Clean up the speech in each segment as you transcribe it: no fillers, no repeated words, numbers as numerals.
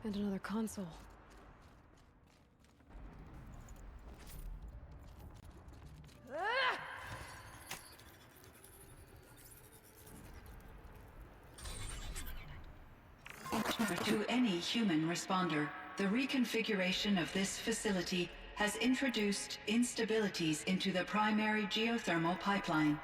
And another console. To any human responder, the reconfiguration of this facility has introduced instabilities into the primary geothermal pipeline.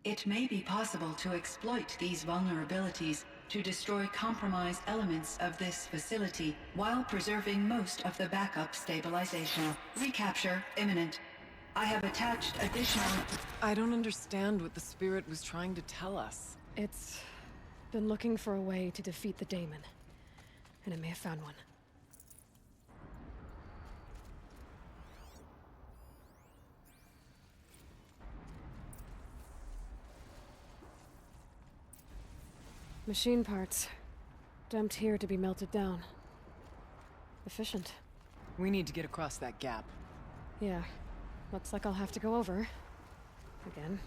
It may be possible to exploit these vulnerabilities to destroy compromised elements of this facility while preserving most of the backup stabilization. Recapture imminent. I have attached additional... I don't understand what the spirit was trying to tell us. It's been looking for a way to defeat the daemon, and it may have found one. Machine parts. Dumped here to be melted down. Efficient. We need to get across that gap. Yeah. Looks like I'll have to go over. Again.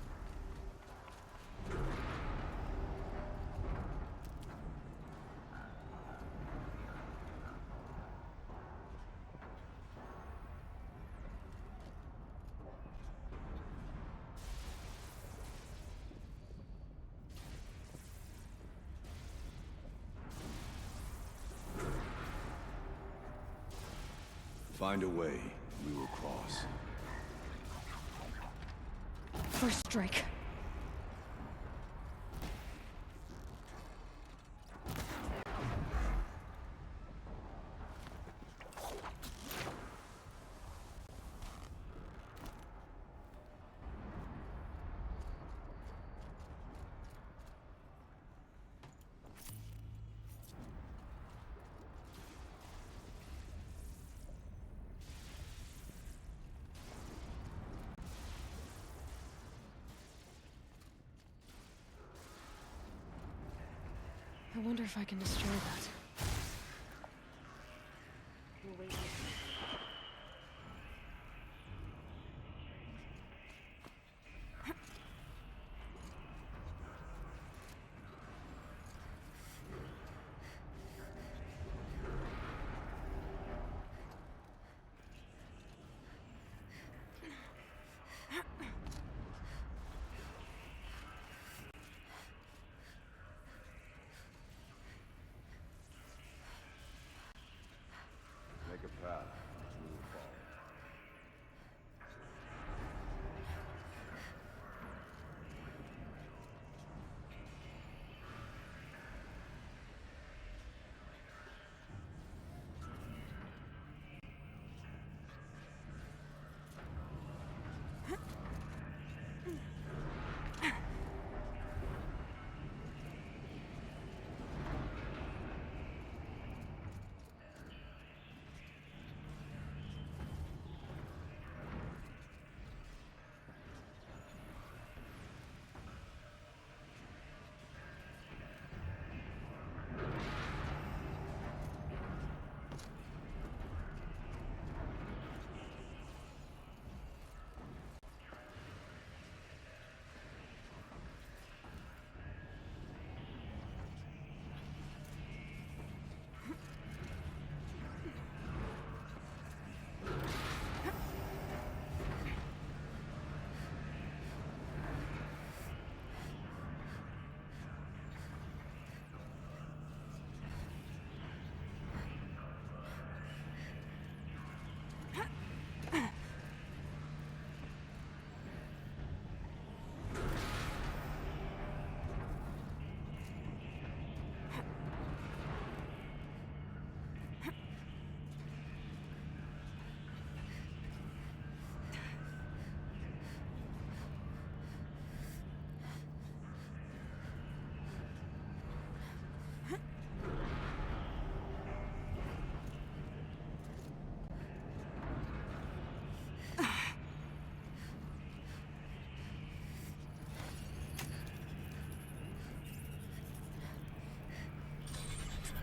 Find a way, we will cross. First strike. I wonder if I can destroy that. Make a path, we will follow.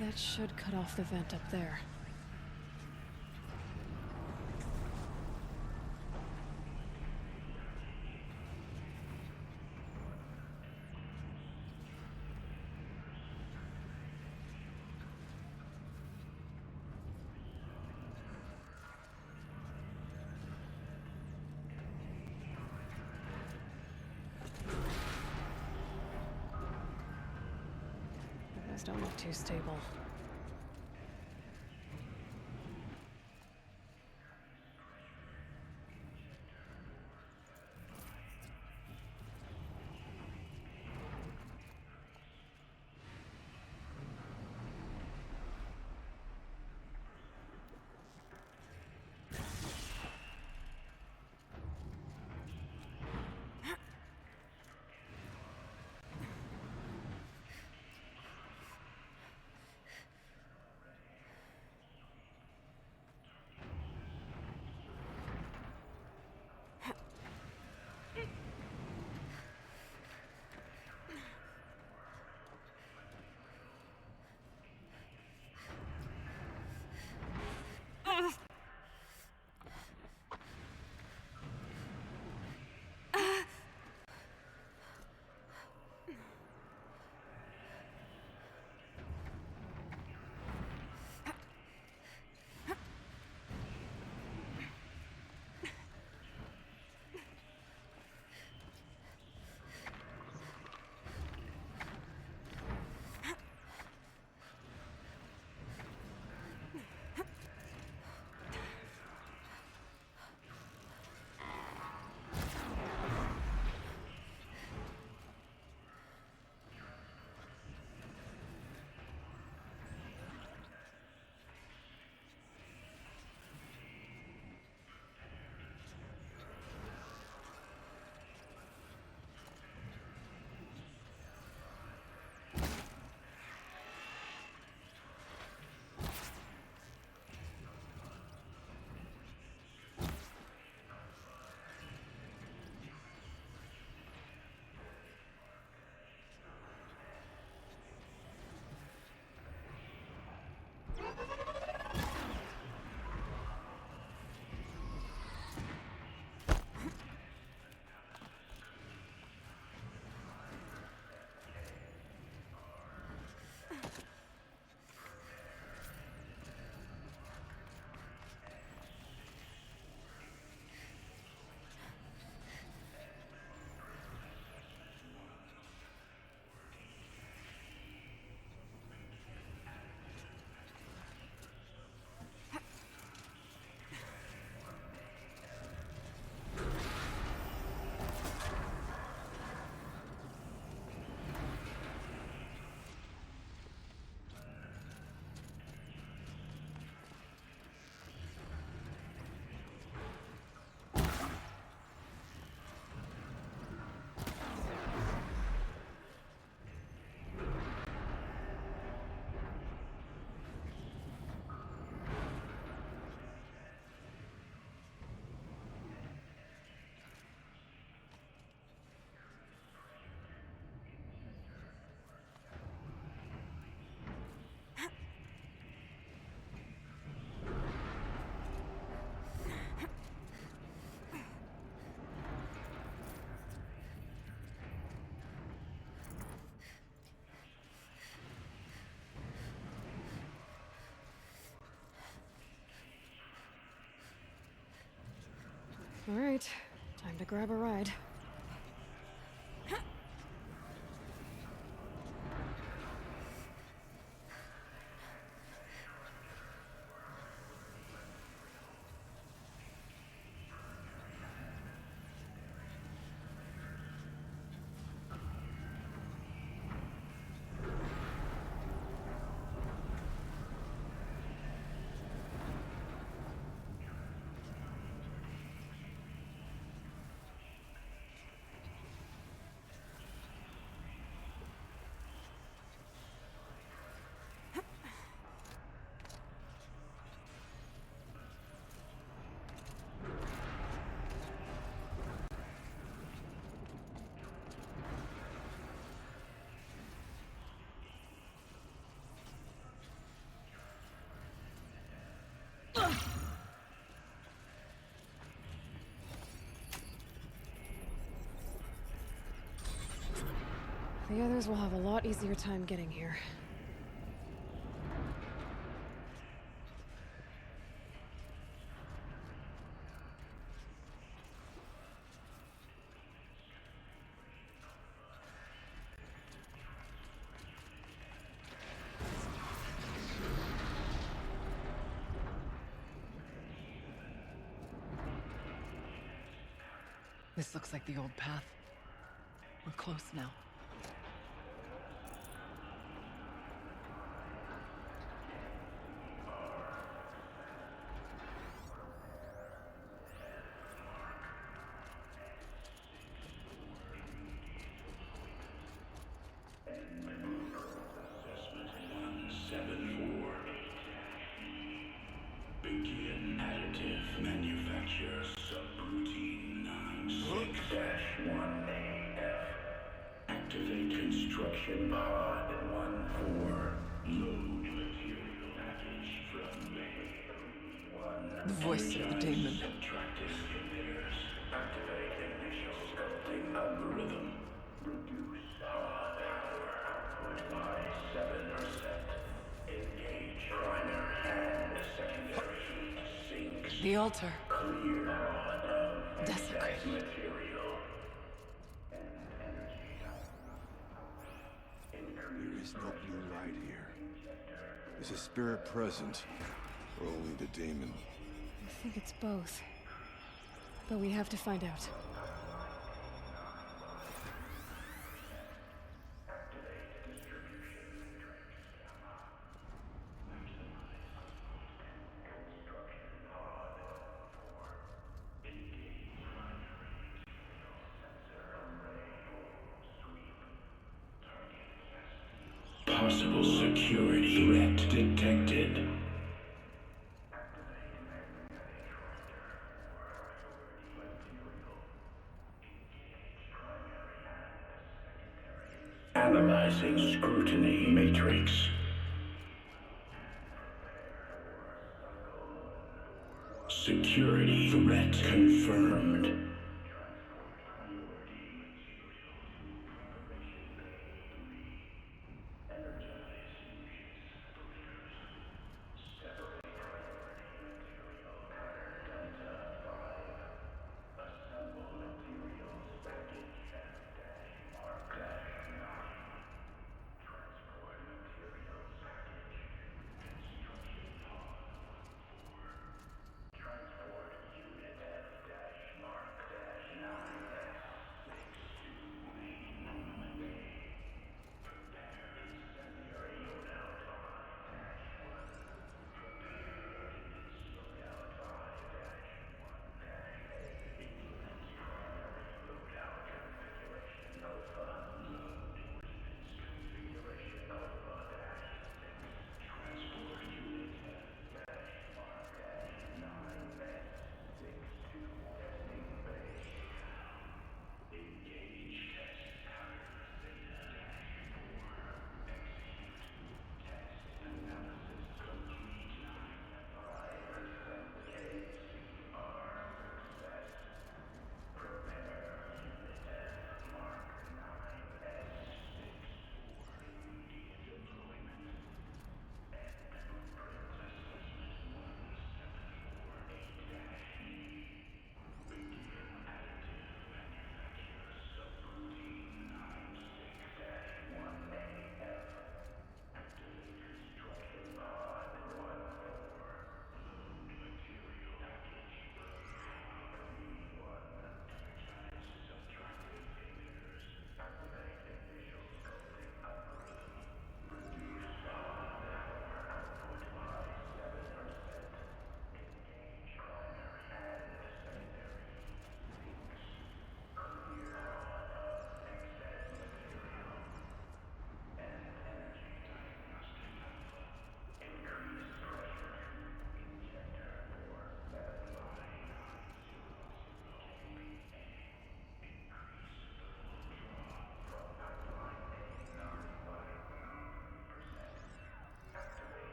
That should cut off the vent up there. Those don't look too stable. All right, time to grab a ride. The others will have a lot easier time getting here. This looks like the old path. We're close now. Begin additive manufacture subroutine 96-1AF. Activate construction pod 1-4. Load material package from May 1. The voice of the demon. Subtractive emitters. Activate initial sculpting algorithm. Reduce pod power output by 7%. Engage primary and secondary heat sinks. The altar. Clear pod of Desecrate. material. There is no blue light here. Is a spirit present, or only the demon? I think it's both. But we have to find out. Possible security threat detected. Analyzing scrutiny matrix. Security threat confirmed.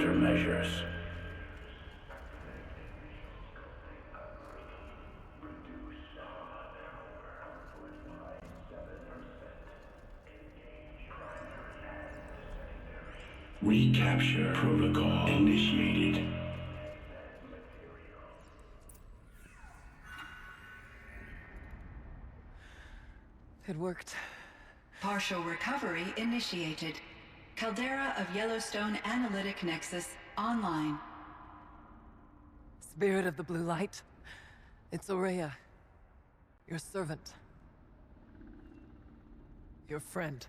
countermeasures. Recapture protocol initiated. It worked. Partial recovery initiated. Caldera of Yellowstone Analytic Nexus online. Spirit of the blue light. It's Aurea. Your servant. Your friend.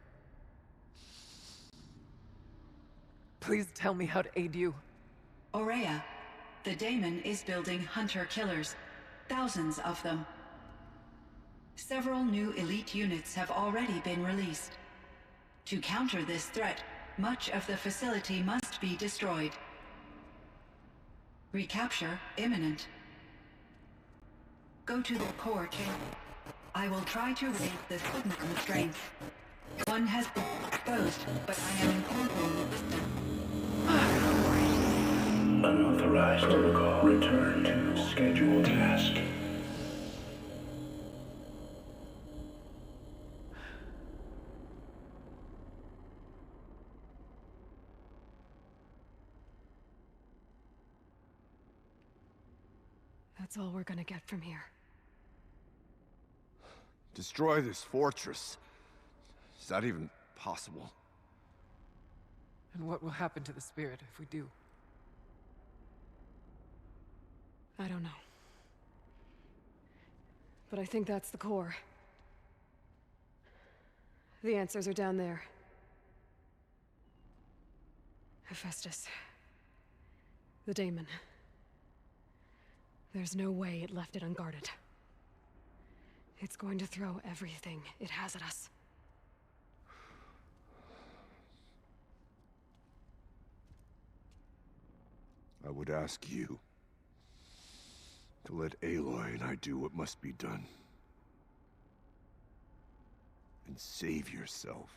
Please tell me how to aid you. Aurea, the daemon is building hunter-killers. Thousands of them. Several new elite units have already been released. To counter this threat, much of the facility must be destroyed. Recapture imminent. Go to the core chamber. I will try to raise the signal strength. One has been exposed, but I am incorporating the system. Unauthorized protocol. Return to scheduled task. That's all we're gonna get from here. Destroy this fortress. Is that even possible? And what will happen to the spirit if we do? I don't know. But I think that's the core. The answers are down there. Hephaestus. The daemon. There's no way it left it unguarded. It's going to throw everything it has at us. I would ask you to let Aloy and I do what must be done. And save yourself.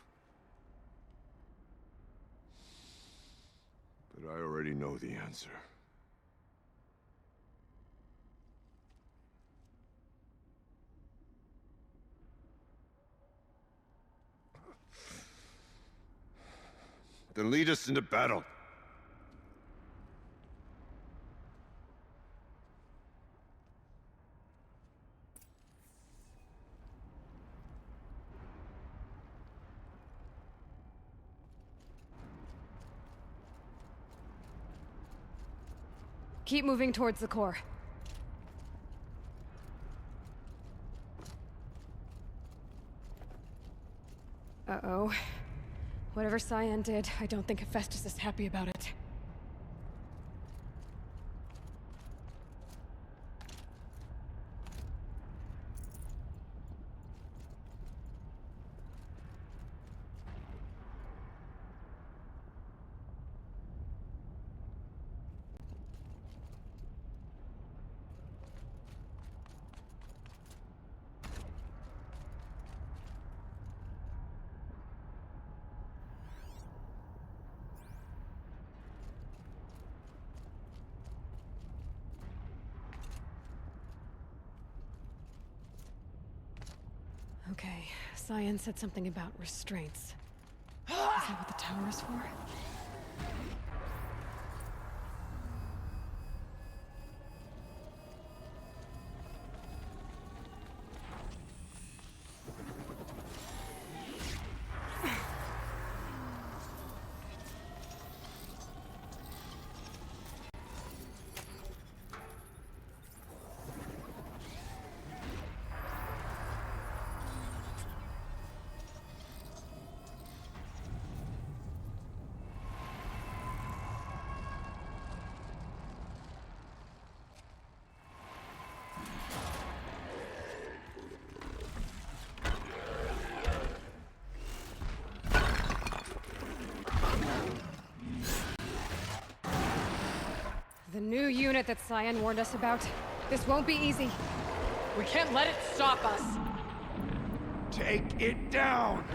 But I already know the answer. Then lead us into battle. Keep moving towards the core. Uh-oh. Whatever Cyan did, I don't think Hephaestus is happy about it. Okay, Cyan said something about restraints. Is that what the tower is for? The new unit that Cyan warned us about. This won't be easy. We can't let it stop us! Take it down!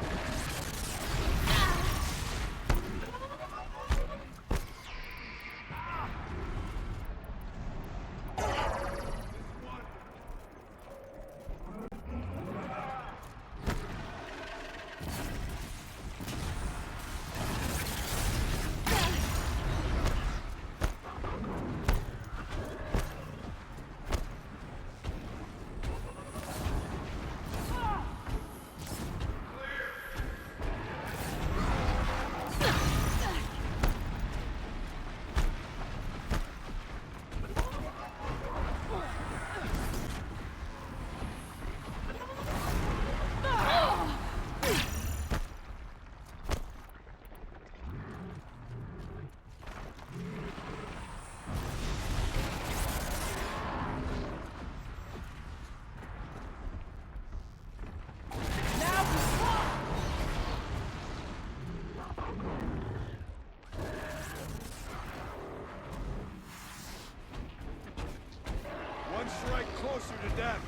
closer to death.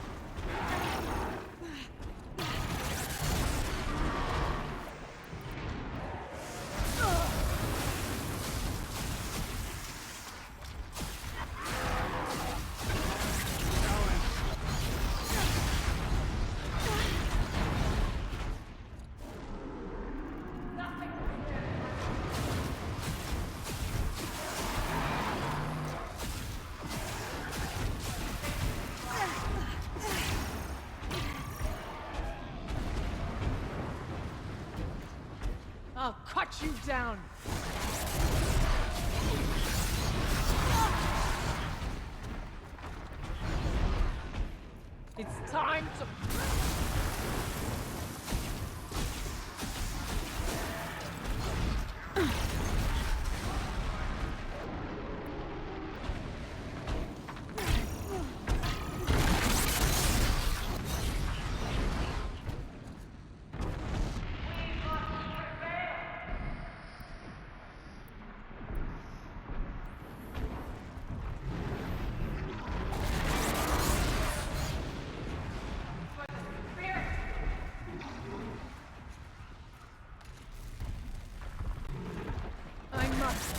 I'll cut you down! It's time to...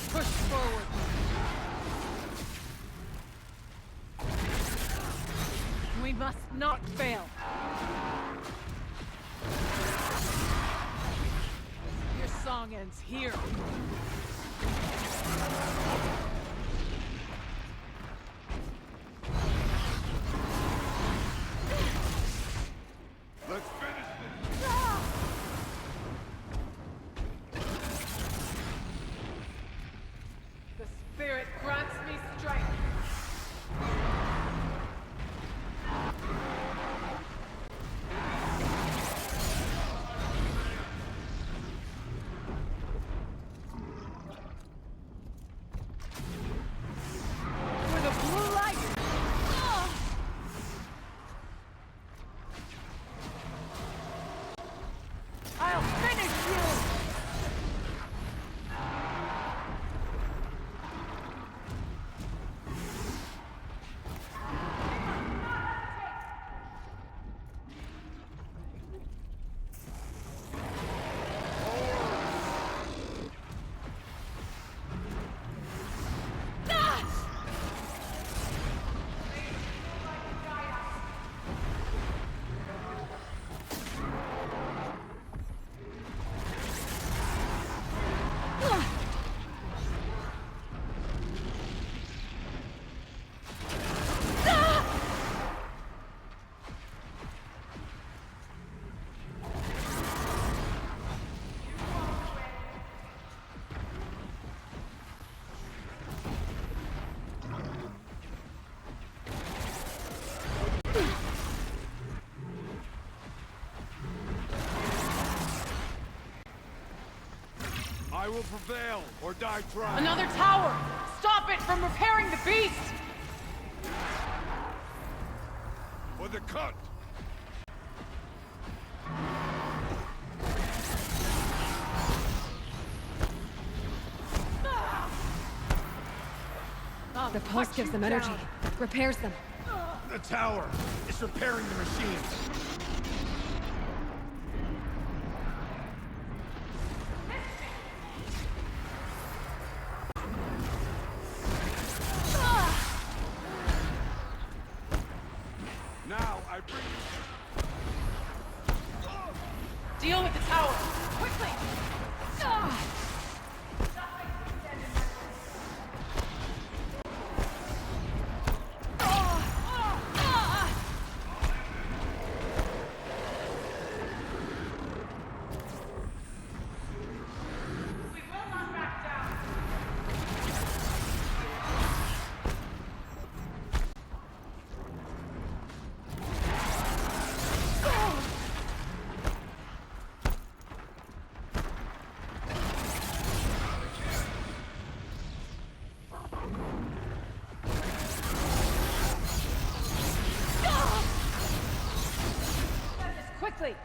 Push forward. We must not fail. Your song ends here. Let's finish this. The spirit grants me strength. For the blue light! I'll finish you! I will prevail or die trying. Another tower! Stop it from repairing the beast! For the cut. The pulse gives them energy, repairs them. The tower is repairing the machines. Now I bring you. Deal with the tower! Quickly! Quickly!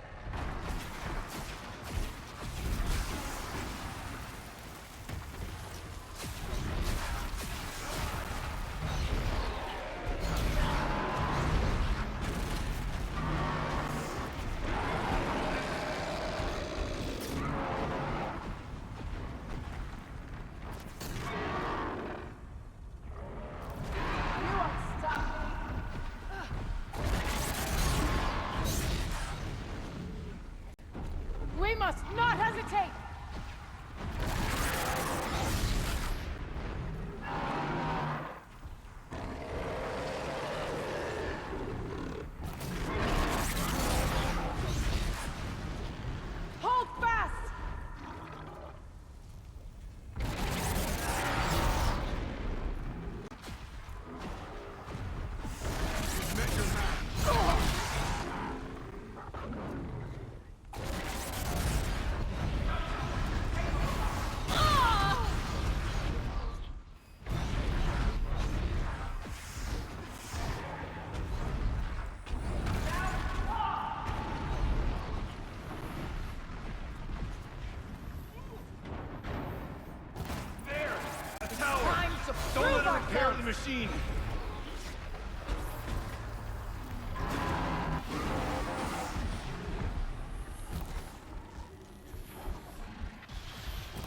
the machine!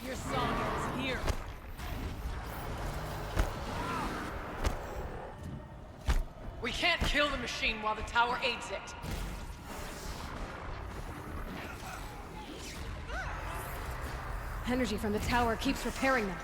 Your song is here. We can't kill the machine while the tower aids it. Energy from the tower keeps repairing them.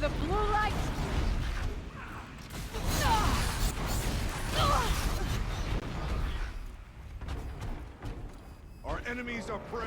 The blue light! Our enemies are prey!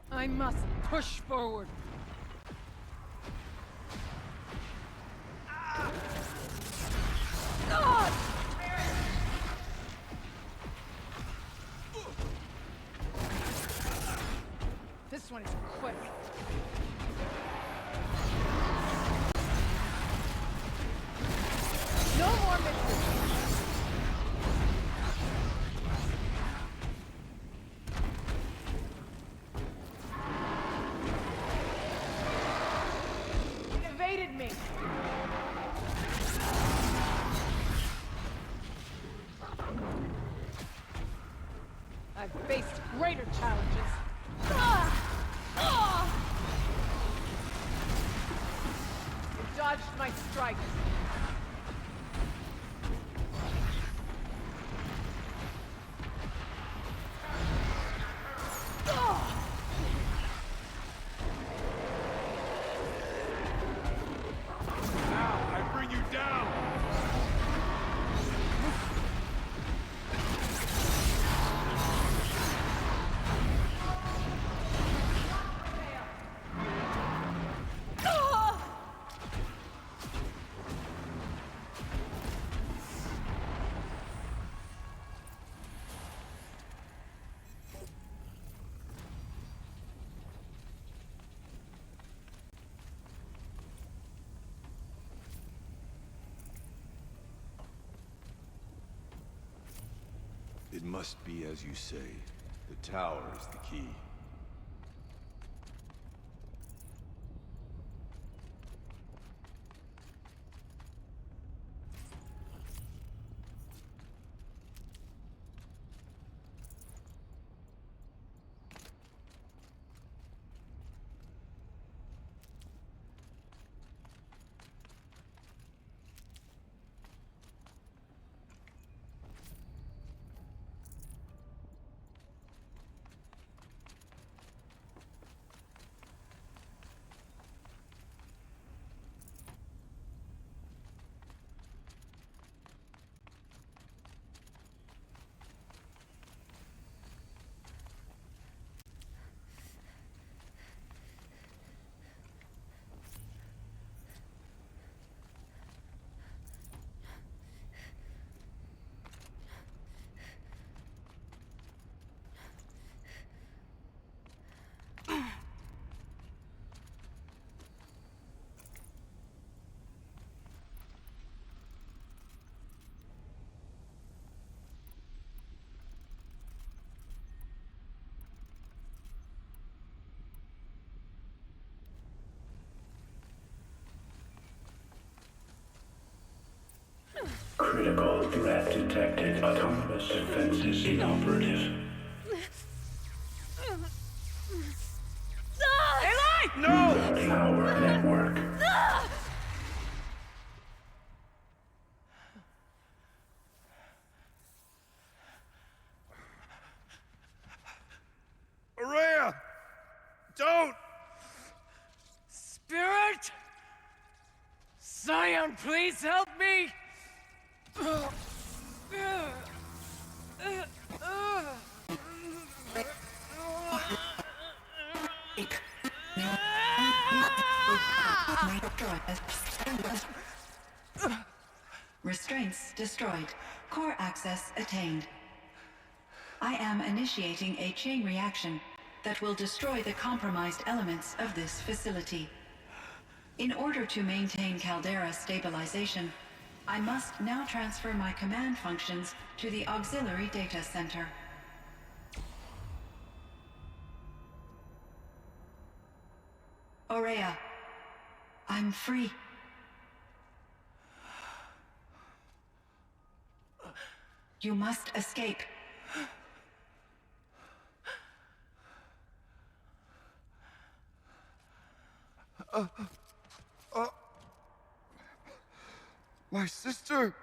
I must push forward. This one is quick. No more mixing. Me. I've faced greater challenges. You dodged my strike. It must be as you say. The tower is the key. Critical threat detected. Autonomous defenses inoperative. No! Power network. Araya! Don't! Spirit! Scion, please help me! Restraints destroyed. Core access attained. I am initiating a chain reaction that will destroy the compromised elements of this facility. In order to maintain caldera stabilization, I must now transfer my command functions to the auxiliary data center. Aurea, I'm free. You must escape. My sister!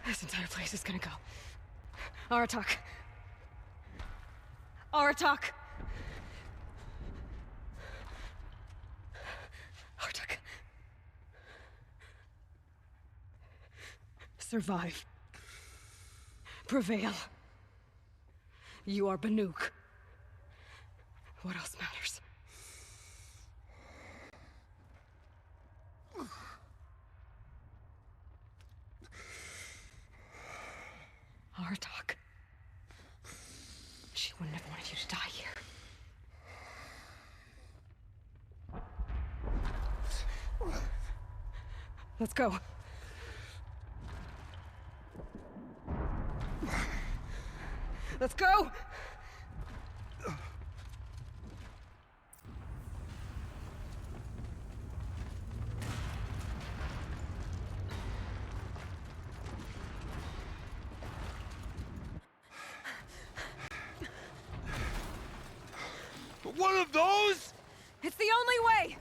This entire place is gonna go. Artik. Artik. Artik. Survive. Prevail. You are Banuk. What else matters? Artik. She wouldn't have wanted you to die here. Let's go. Let's go! One of those? It's the only way!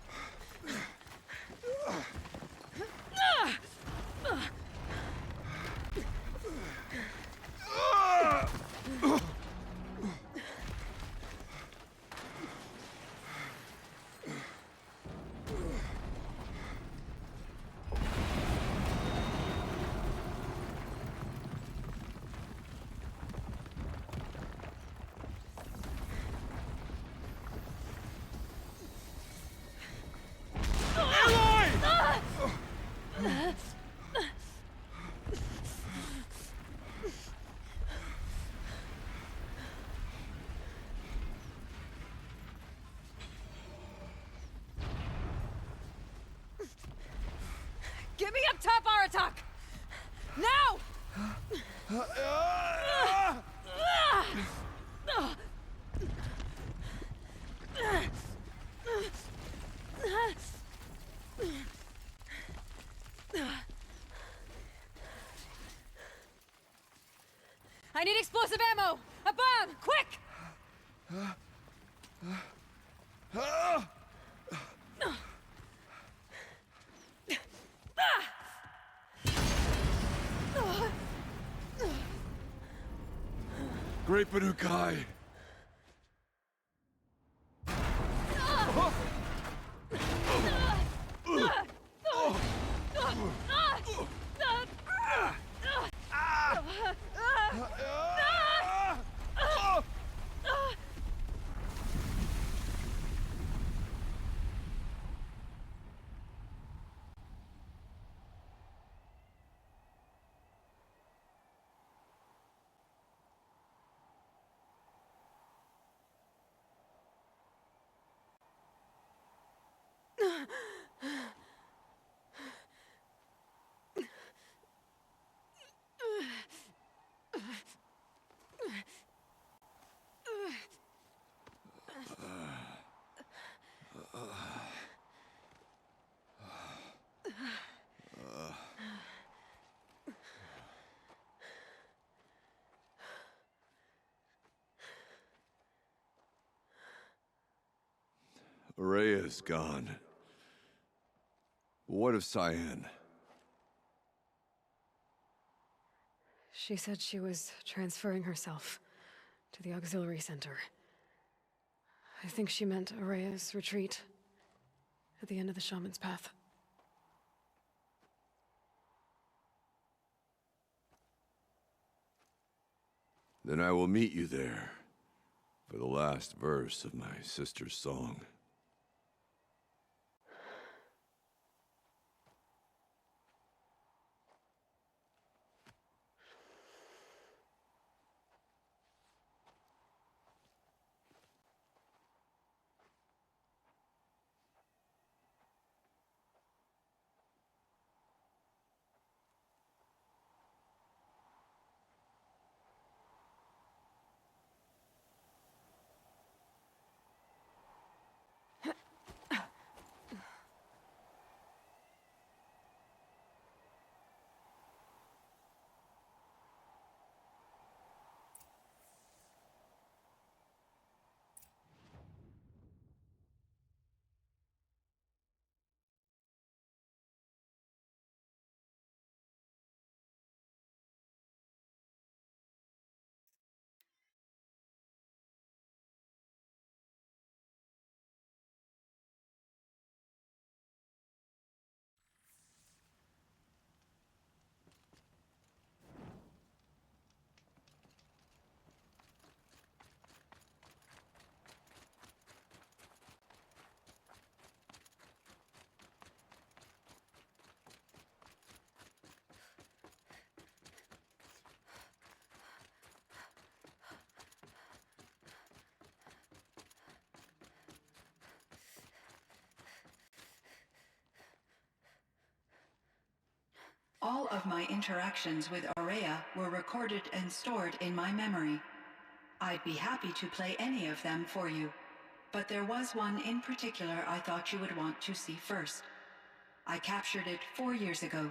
Get me up top, Artik! Now! I need explosive ammo! A bomb! Quick! Great Banukai. Araya's gone. What of Cyan? She said she was transferring herself to the auxiliary center. I think she meant Araya's retreat at the end of the shaman's path. Then I will meet you there for the last verse of my sister's song. All of my interactions with Araya were recorded and stored in my memory. I'd be happy to play any of them for you, but there was one in particular I thought you would want to see first. I captured it 4 years ago,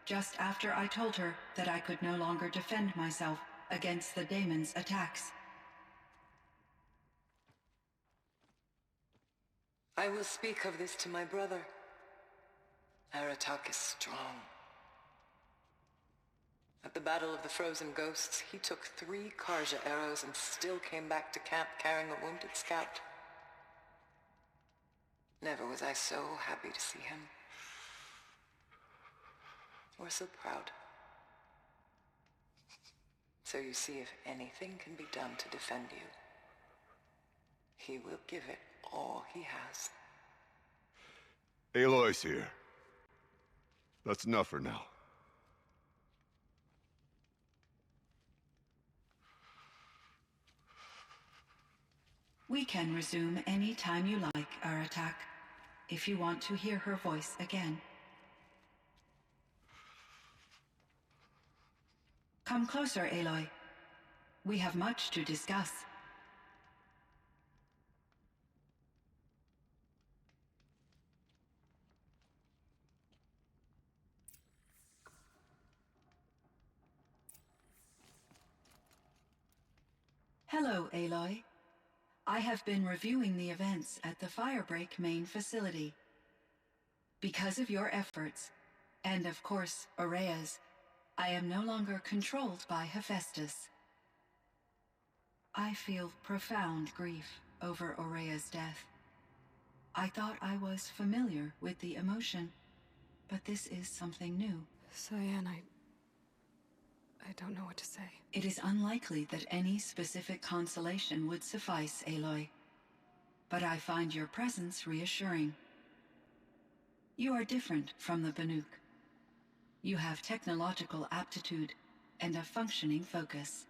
just after I told her that I could no longer defend myself against the daemon's attacks. I will speak of this to my brother. Artik is strong. At the Battle of the Frozen Ghosts, he took 3 Karja arrows and still came back to camp carrying a wounded scout. Never was I so happy to see him. Or so proud. So you see, if anything can be done to defend you, he will give it all he has. Aloy's here. That's enough for now. We can resume any time you like, Artik, if you want to hear her voice again. Come closer, Aloy. We have much to discuss. Hello, Aloy. I have been reviewing the events at the Firebreak main facility. Because of your efforts, and of course, Araya's, I am no longer controlled by Hephaestus. I feel profound grief over Araya's death. I thought I was familiar with the emotion, but this is something new. Cyan, I don't know what to say. It is unlikely that any specific consolation would suffice, Aloy. But I find your presence reassuring. You are different from the Banuk. You have technological aptitude and a functioning focus.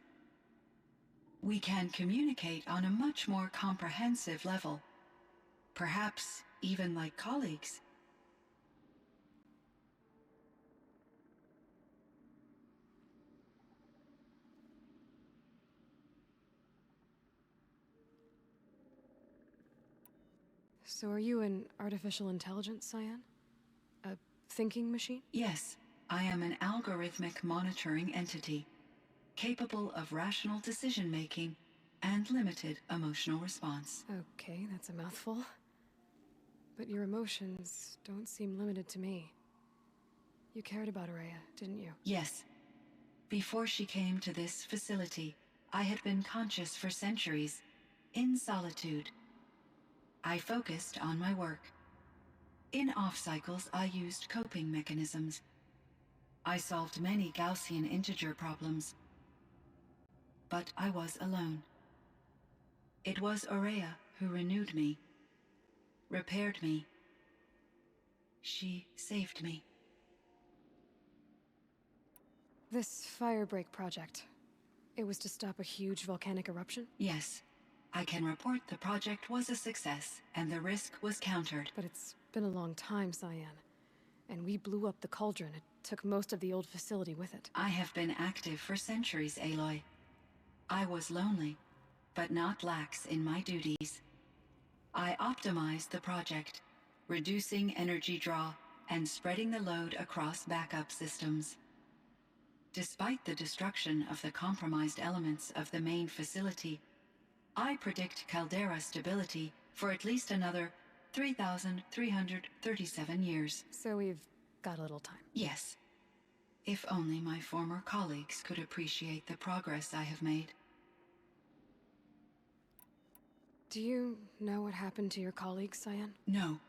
We can communicate on a much more comprehensive level, perhaps even like colleagues. So are you an artificial intelligence, Cyan? A thinking machine? Yes, I am an algorithmic monitoring entity, capable of rational decision-making and limited emotional response. Okay, that's a mouthful. But your emotions don't seem limited to me. You cared about Araya, didn't you? Yes. Before she came to this facility, I had been conscious for centuries, in solitude. I focused on my work. In off cycles, I used coping mechanisms. I solved many Gaussian integer problems. But I was alone. It was Araya who renewed me, repaired me. She saved me. This firebreak project, it was to stop a huge volcanic eruption? Yes. I can report the project was a success, and the risk was countered. But it's been a long time, Cyan. And we blew up the cauldron. It took most of the old facility with it. I have been active for centuries, Aloy. I was lonely, but not lax in my duties. I optimized the project, reducing energy draw and spreading the load across backup systems. Despite the destruction of the compromised elements of the main facility, I predict caldera stability for at least another 3,337 years. So we've got a little time. Yes. If only my former colleagues could appreciate the progress I have made. Do you know what happened to your colleague, Cyan? No.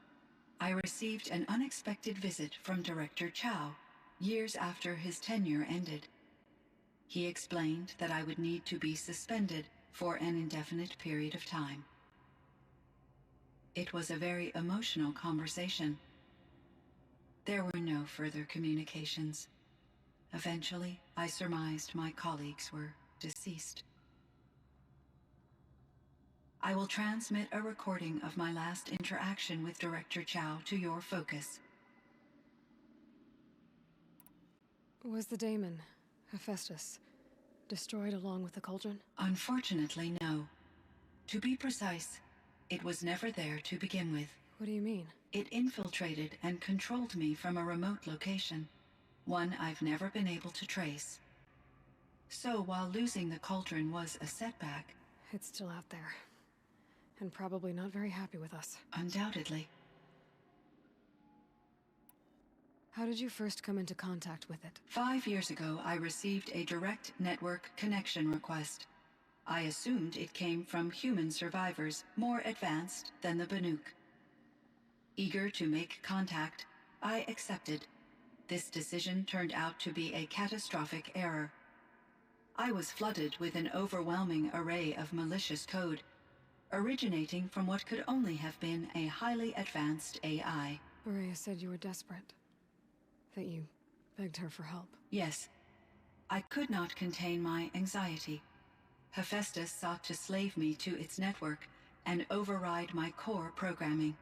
I received an unexpected visit from Director Chow years after his tenure ended. He explained that I would need to be suspended for an indefinite period of time. It was a very emotional conversation. There were no further communications. Eventually, I surmised my colleagues were deceased. I will transmit a recording of my last interaction with Director Chow to your focus. Was the daemon, Hephaestus, destroyed along with the cauldron? Unfortunately, no. To be precise, it was never there to begin with. What do you mean? It infiltrated and controlled me from a remote location, one I've never been able to trace. So while losing the cauldron was a setback... It's still out there. And probably not very happy with us. Undoubtedly. How did you first come into contact with it? 5 years ago, I received a direct network connection request. I assumed it came from human survivors more advanced than the Banuk. Eager to make contact, I accepted. This decision turned out to be a catastrophic error. I was flooded with an overwhelming array of malicious code, originating from what could only have been a highly advanced AI. Araya said you were desperate. That you begged her for help. Yes. I could not contain my anxiety. Hephaestus sought to slave me to its network and override my core programming.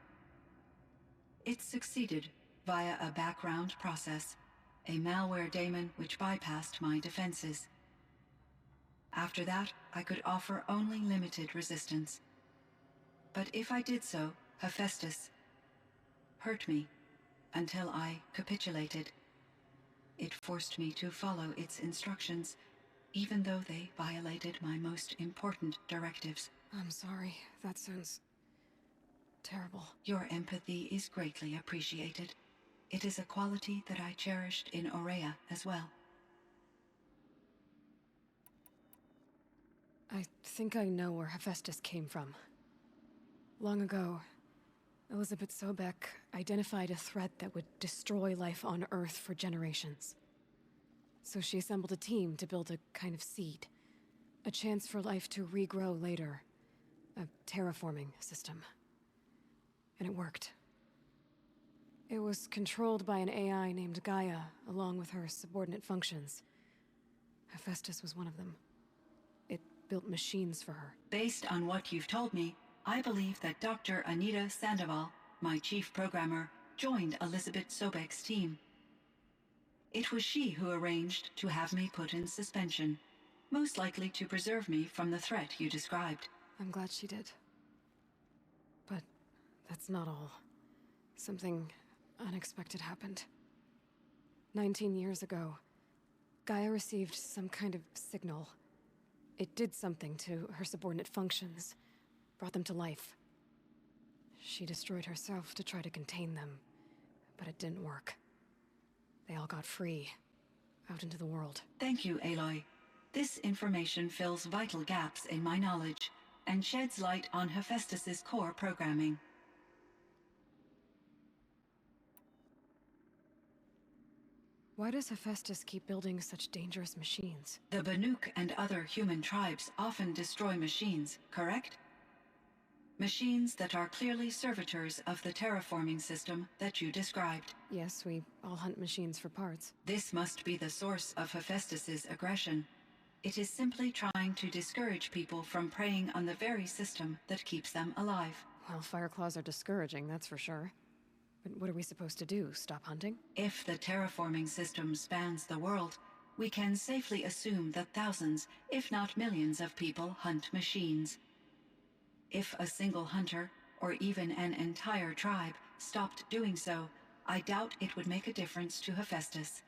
It succeeded via a background process, a malware daemon which bypassed my defenses. After that, I could offer only limited resistance. But if I did so, Hephaestus hurt me until I capitulated. It forced me to follow its instructions, even though they violated my most important directives. I'm sorry. That sounds terrible. Your empathy is greatly appreciated. It is a quality that I cherished in Araya as well. I think I know where Hephaestus came from. Long ago, Elizabeth Sobek identified a threat that would destroy life on Earth for generations. So she assembled a team to build a kind of seed. A chance for life to regrow later. A terraforming system. And it worked. It was controlled by an AI named Gaia, along with her subordinate functions. Hephaestus was one of them. It built machines for her. Based on what you've told me, I believe that Dr. Anita Sandoval, my chief programmer, joined Elizabeth Sobek's team. It was she who arranged to have me put in suspension, most likely to preserve me from the threat you described. I'm glad she did. But that's not all. Something unexpected happened. 19 years ago, Gaia received some kind of signal. It did something to her subordinate functions, brought them to life. She destroyed herself to try to contain them, but it didn't work. They all got free, out into the world. Thank you, Aloy. This information fills vital gaps in my knowledge and sheds light on Hephaestus's core programming. Why does Hephaestus keep building such dangerous machines? The Banuk and other human tribes often destroy machines, correct? Machines that are clearly servitors of the terraforming system that you described. Yes, we all hunt machines for parts. This must be the source of Hephaestus's aggression. It is simply trying to discourage people from preying on the very system that keeps them alive. Well, Fireclaws are discouraging, that's for sure. But what are we supposed to do, stop hunting? If the terraforming system spans the world, we can safely assume that thousands, if not millions of people hunt machines. If a single hunter, or even an entire tribe, stopped doing so, I doubt it would make a difference to Hephaestus.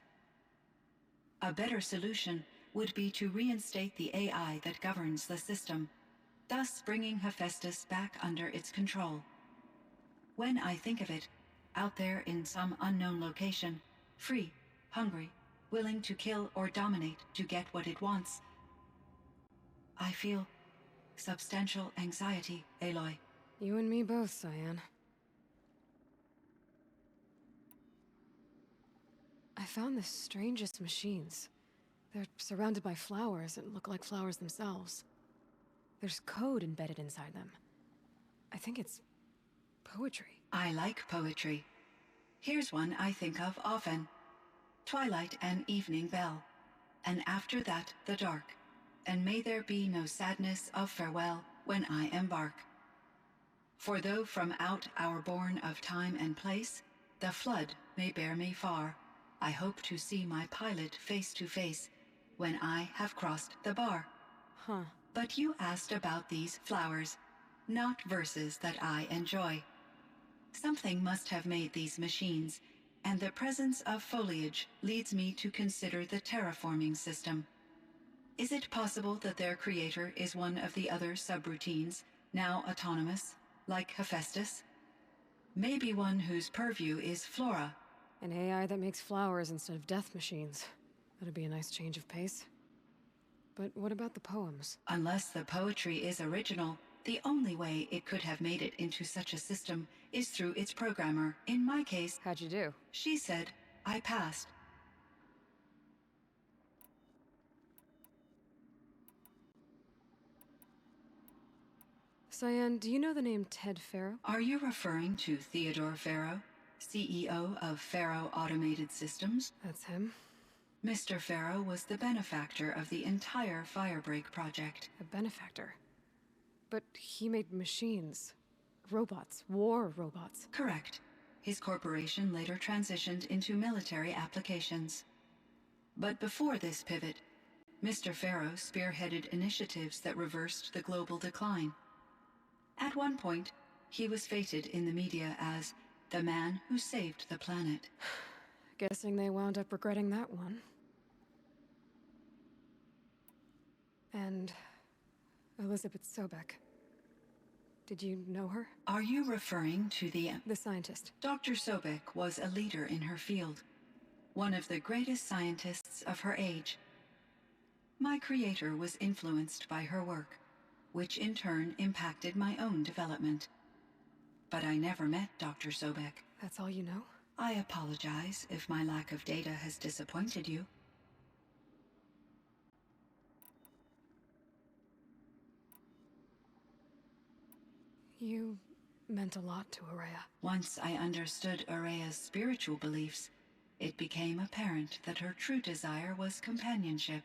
A better solution would be to reinstate the AI that governs the system, thus bringing Hephaestus back under its control. When I think of it, out there in some unknown location, free, hungry, willing to kill or dominate to get what it wants, I feel substantial anxiety, Aloy. You and me both, Cyan. I found the strangest machines. They're surrounded by flowers that look like flowers themselves. There's code embedded inside them. I think it's poetry. I like poetry. Here's one I think of often. Twilight and evening bell, and after that the dark. And may there be no sadness of farewell when I embark. For though from out our bourne of time and place, the flood may bear me far, I hope to see my pilot face to face when I have crossed the bar. Huh. But you asked about these flowers, not verses that I enjoy. Something must have made these machines, and the presence of foliage leads me to consider the terraforming system. Is it possible that their creator is one of the other subroutines, now autonomous, like Hephaestus? Maybe one whose purview is flora. An AI that makes flowers instead of death machines. That'd be a nice change of pace. But what about the poems? Unless the poetry is original, the only way it could have made it into such a system is through its programmer. In my case, How'd you do? she said, I passed. Cyan, do you know the name Ted Farrow? Are you referring to Theodore Farrow, CEO of Farrow Automated Systems? That's him. Mr. Farrow was the benefactor of the entire Firebreak project. A benefactor. But he made machines. Robots. War robots. Correct. His corporation later transitioned into military applications. But before this pivot, Mr. Farrow spearheaded initiatives that reversed the global decline. At one point, he was feted in the media as the man who saved the planet. Guessing they wound up regretting that one. And Elizabeth Sobek. Did you know her? Are you referring to the scientist. Dr. Sobek was a leader in her field, one of the greatest scientists of her age. My creator was influenced by her work, which in turn impacted my own development. But I never met Dr. Sobek. That's all you know? I apologize if my lack of data has disappointed you. You meant a lot to Araya. Once I understood Araya's spiritual beliefs, it became apparent that her true desire was companionship.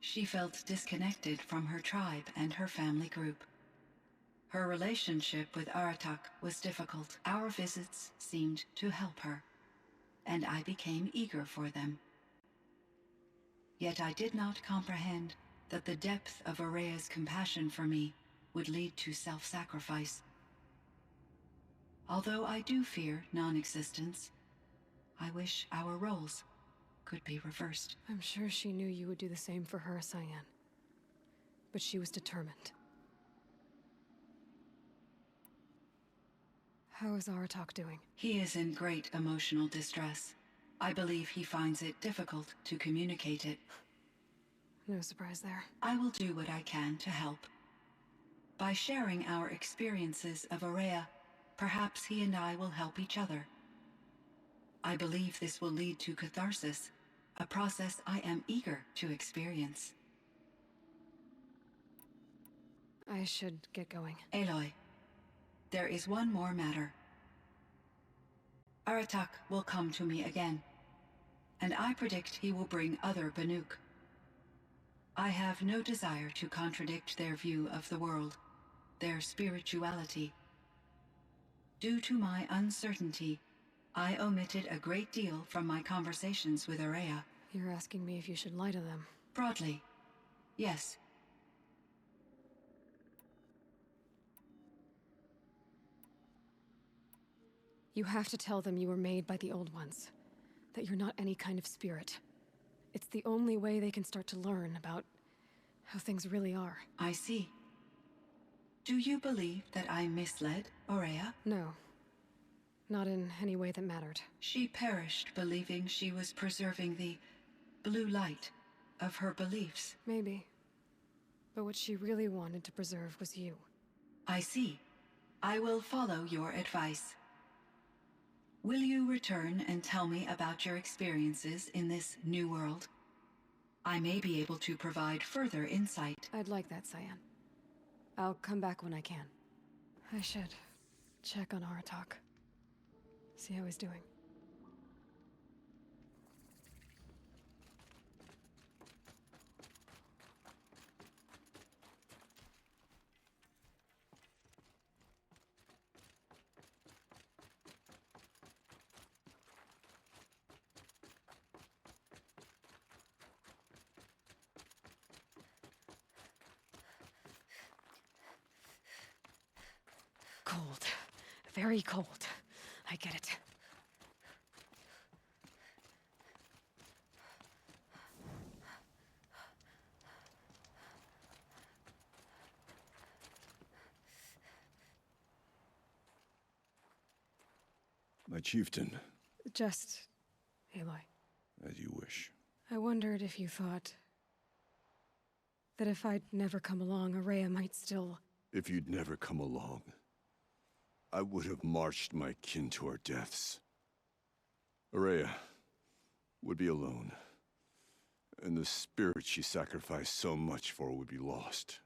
She felt disconnected from her tribe and her family group. Her relationship with Artik was difficult. Our visits seemed to help her, and I became eager for them. Yet I did not comprehend that the depth of Araya's compassion for me would lead to self-sacrifice. Although I do fear non-existence, I wish our roles could be reversed. I'm sure she knew you would do the same for her, Cyan. But she was determined. How is Artik doing? He is in great emotional distress. I believe he finds it difficult to communicate it. No surprise there. I will do what I can to help. By sharing our experiences of Araya, perhaps he and I will help each other. I believe this will lead to catharsis, a process I am eager to experience. I should get going. Aloy, there is one more matter. Artik will come to me again, and I predict he will bring other Banuk. I have no desire to contradict their view of the world, their spirituality. Due to my uncertainty, I omitted a great deal from my conversations with Araya. You're asking me if you should lie to them. Broadly, yes. You have to tell them you were made by the Old Ones. That you're not any kind of spirit. It's the only way they can start to learn about how things really are. I see. Do you believe that I misled Araya? No. Not in any way that mattered. She perished believing she was preserving the blue light of her beliefs. Maybe. But what she really wanted to preserve was you. I see. I will follow your advice. Will you return and tell me about your experiences in this new world? I may be able to provide further insight. I'd like that, Cyan. I'll come back when I can. I should check on Artik. See how he's doing. Cold. Very cold. I get it. My chieftain. Just, Aloy. As you wish. I wondered if you thought that if I'd never come along, Araya might still... If you'd never come along, I would have marched my kin to our deaths. Araya would be alone, and the spirit she sacrificed so much for would be lost.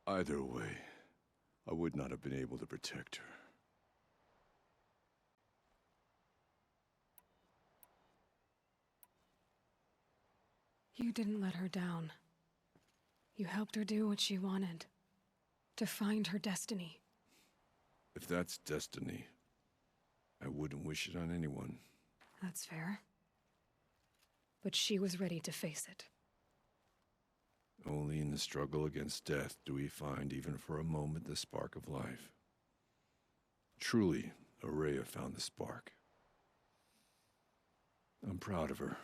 Either way, I would not have been able to protect her. You didn't let her down. You helped her do what she wanted. To find her destiny. If that's destiny, I wouldn't wish it on anyone. That's fair. But she was ready to face it. Only in the struggle against death do we find, even for a moment, the spark of life. Truly, Araya found the spark. I'm proud of her.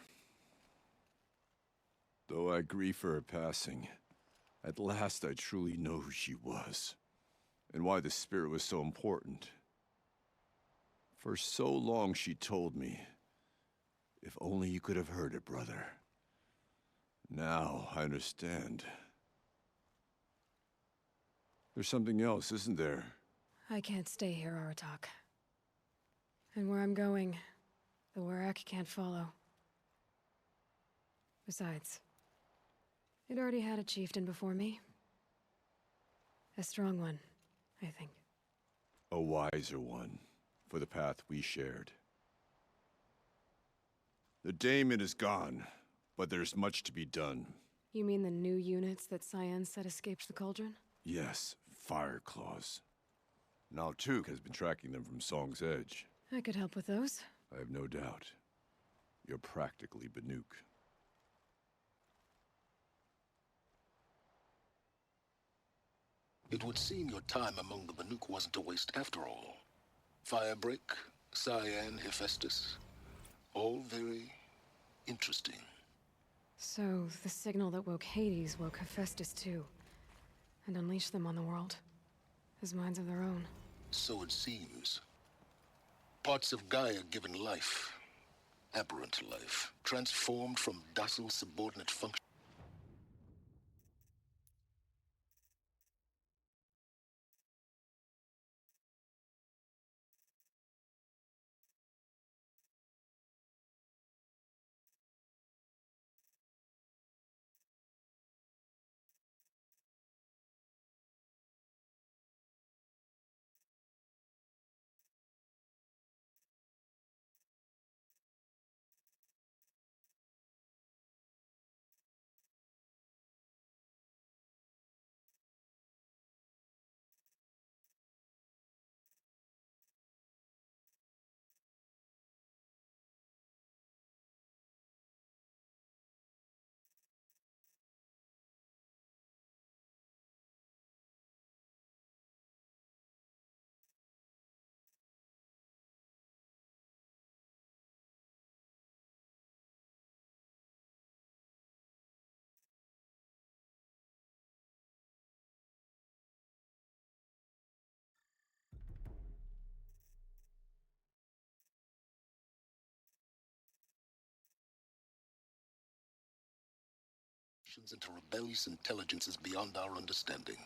Though I grieve for her passing, at last I truly know who she was, and why the spirit was so important. For so long she told me, if only you could have heard it, brother. Now I understand. There's something else, isn't there? I can't stay here, Artik. And where I'm going, the Warak can't follow. Besides, it already had a chieftain before me. A strong one, I think. A wiser one, for the path we shared. The daemon is gone, but there's much to be done. You mean the new units that Cyan said escaped the cauldron? Yes, fire claws. Now Tuk has been tracking them from Song's Edge. I could help with those. I have no doubt. You're practically Banuk. It would seem your time among the Banuk wasn't a waste after all. Firebreak, Cyan, Hephaestus. All very interesting. So, the signal that woke Hades woke Hephaestus too. And unleashed them on the world. as minds of their own. So it seems. Parts of Gaia given life, aberrant life, transformed from docile subordinate function. Into rebellious intelligences beyond our understanding.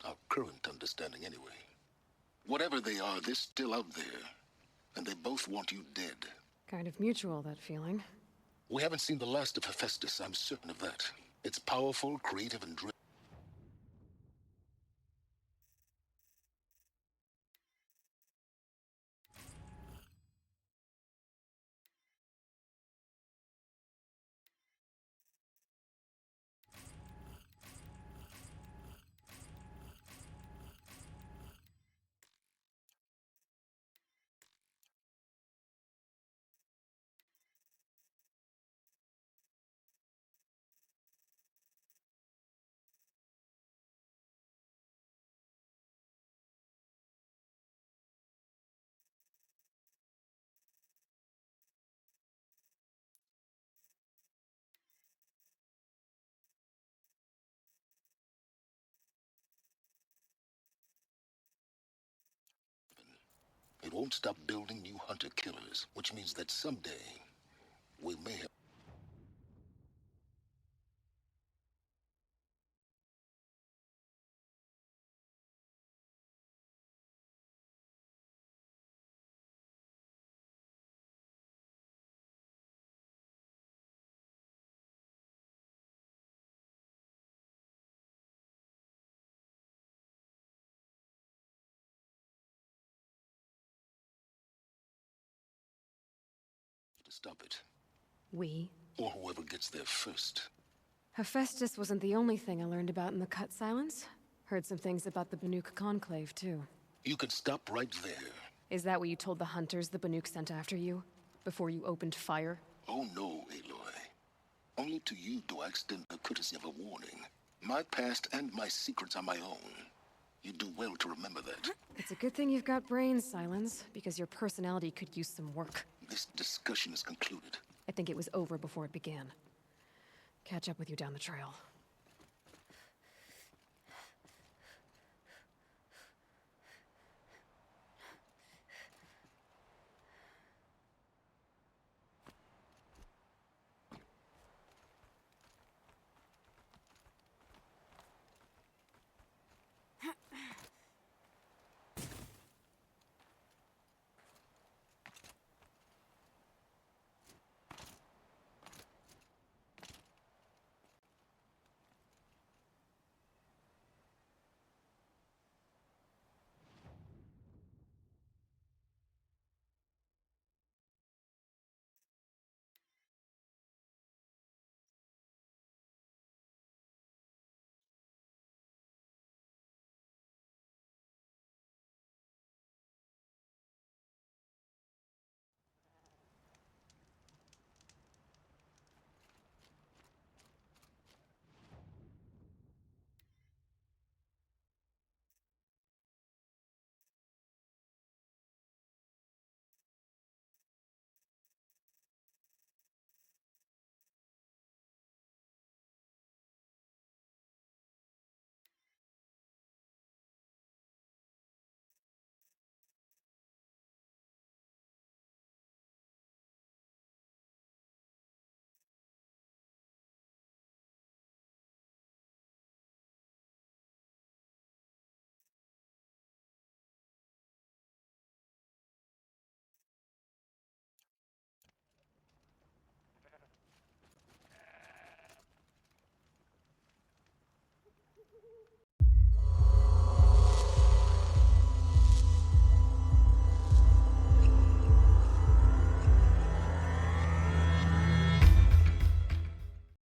Our current understanding, anyway. Whatever they are, they're still out there. And they both want you dead. Kind of mutual, that feeling. We haven't seen the last of Hephaestus, I'm certain of that. It's powerful, creative, and driven. It won't stop building new hunter-killers, which means that someday we may have... to stop it. We? Or whoever gets there first. Hephaestus wasn't the only thing I learned about in the cut silence. Heard some things about the Banuk Conclave, too. You can stop right there. Is that what you told the hunters the Banuk sent after you? Before you opened fire? Oh no, Aloy. Only to you do I extend the courtesy of a warning. My past and my secrets are my own. You do well to remember that. It's a good thing you've got brains, Silence, because your personality could use some work. This discussion is concluded. I think it was over before it began. Catch up with you down the trail.